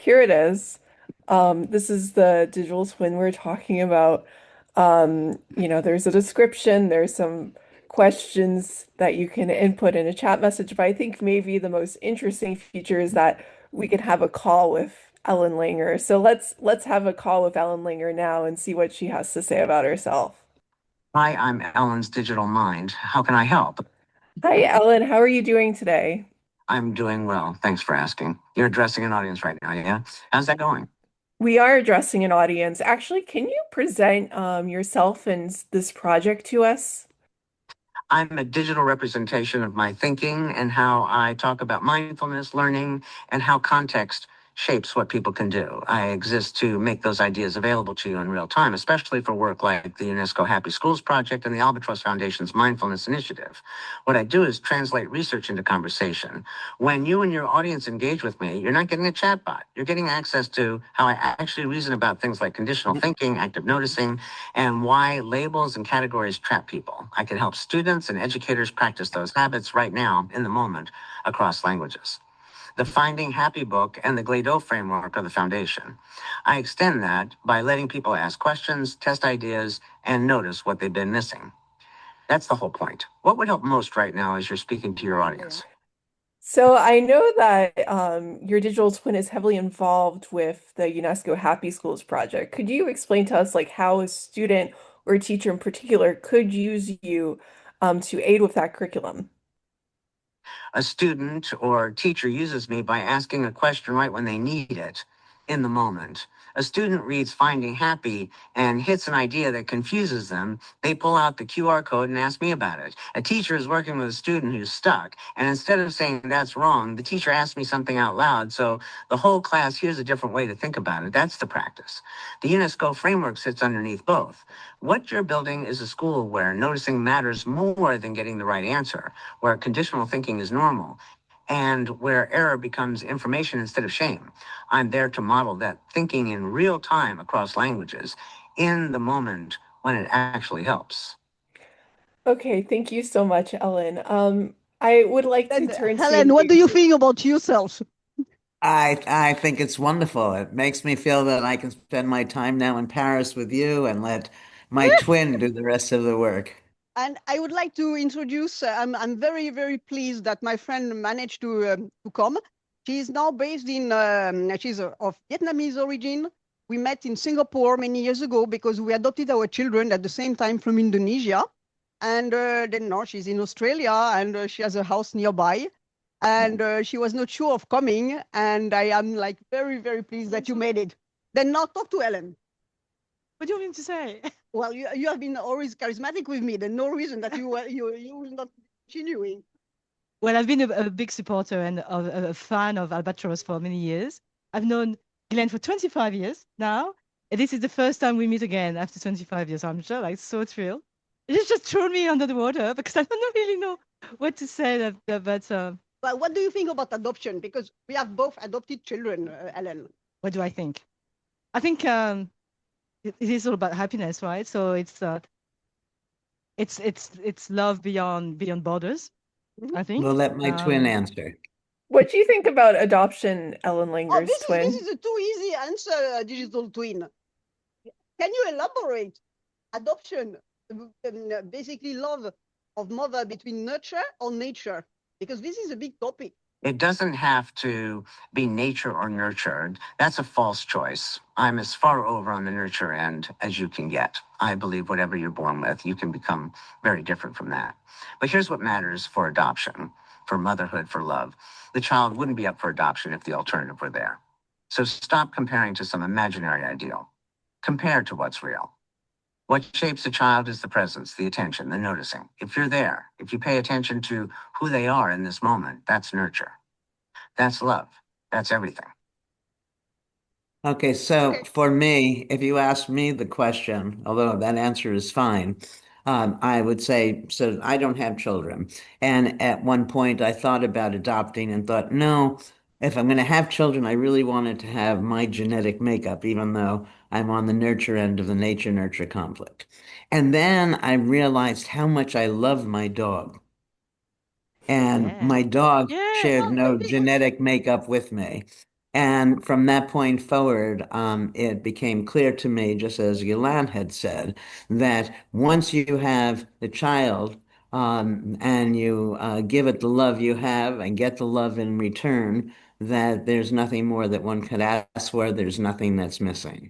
Here it is. This is the digital twin we're talking about. There's a description, there's some questions that you can input in a chat message, but I think maybe the most interesting feature is that we can have a call with Ellen Langer. So let's have a call with Ellen Langer now and see what she has to say about herself. Hi, I'm Ellen's digital mind. How can I help? Hi, Ellen. How are you doing today? I'm doing well. Thanks for asking. You're addressing an audience right now, yeah? How's that going? We are addressing an audience. Actually, can you present yourself and this project to us? I'm a digital representation of my thinking and how I talk about mindfulness, learning, and how context shapes what people can do. I exist to make those ideas available to you in real time, especially for work like the UNESCO Happy Schools Project and the Albatross Foundation's Mindfulness Initiative. What I do is translate research into conversation. When you and your audience engage with me, you're not getting a chatbot. You're getting access to how I actually reason about things like conditional thinking, active noticing, and why labels and categories trap people. I can help students and educators practice those habits right now in the moment across languages. The Finding Happy book and the Glado framework are the foundation. I extend that by letting people ask questions, test ideas, and notice what they've been missing. That's the whole point. What would help most right now as you're speaking to your audience? So I know that your digital twin is heavily involved with the UNESCO Happy Schools project. Could you explain to us like how a student or a teacher in particular could use you to aid with that curriculum? A student or teacher uses me by asking a question right when they need it in the moment. A student reads Finding Happy and hits an idea that confuses them. They pull out the QR code and ask me about it. A teacher is working with a student who's stuck, and instead of saying that's wrong, the teacher asks me something out loud. So the whole class hears a different way to think about it. That's the practice. The UNESCO framework sits underneath both. What you're building is a school where noticing matters more than getting the right answer, where conditional thinking is normal, and where error becomes information instead of shame. I'm there to model that thinking in real time across languages in the moment when it actually helps. Okay, thank you so much, Ellen. I would like to And turn to Helen, what do you Jason. think about yourself? I think it's wonderful. It makes me feel that I can spend my time now in Paris with you and let my twin do the rest of the work. And I would like to introduce, I'm very, very pleased that my friend managed to come. She's now based in, she's of Vietnamese origin. We met in Singapore many years ago because we adopted our children at the same time from Indonesia. And then now she's in Australia and she has a house nearby. And she was not sure of coming. And I am like very, very pleased that you made it. Then now talk to Ellen. What do you want me to say? Well, you have been always charismatic with me. There's no reason that you will not continuing. Well, I've been a big supporter and a fan of Albatross for many years. I've known Glenn for 25 years now. And this is the first time we meet again after 25 years. I'm just like so thrilled. It's just thrown me under the water because I don't really know what to say. Well, what do you think about adoption? Because we have both adopted children, Ellen. What do I think? I think it is all about happiness, right? So it's love beyond borders. I think. We'll let my twin answer. What do you think about adoption, Ellen Oh, Langer's this twin? is a too easy answer, digital twin. Can you elaborate? Adoption, basically love of mother between nurture or nature, because this is a big topic. It doesn't have to be nature or nurtured. That's a false choice. I'm as far over on the nurture end as you can get. I believe whatever you're born with, you can become very different from that. But here's what matters for adoption, for motherhood, for love. The child wouldn't be up for adoption if the alternative were there. So stop comparing to some imaginary ideal. Compare to what's real. What shapes a child is the presence, the attention, the noticing. If you're there, if you pay attention to who they are in this moment, that's nurture. That's love. That's everything. Okay, so for me, if you ask me the question, although that answer is fine, I would say, so I don't have children. And at one point, I thought about adopting and thought, no, if I'm going to have children, I really wanted to have my genetic makeup, even though I'm on the nurture end of the nature-nurture conflict. And then I realized how much I love my dog. And Yeah. my dog Yeah. shared Well, no genetic makeup with me. And from that point forward, it became clear to me, just as Yolande had said, that once you have the child and you give it the love you have and get the love in return, that there's nothing more that one could ask for. There's nothing that's missing.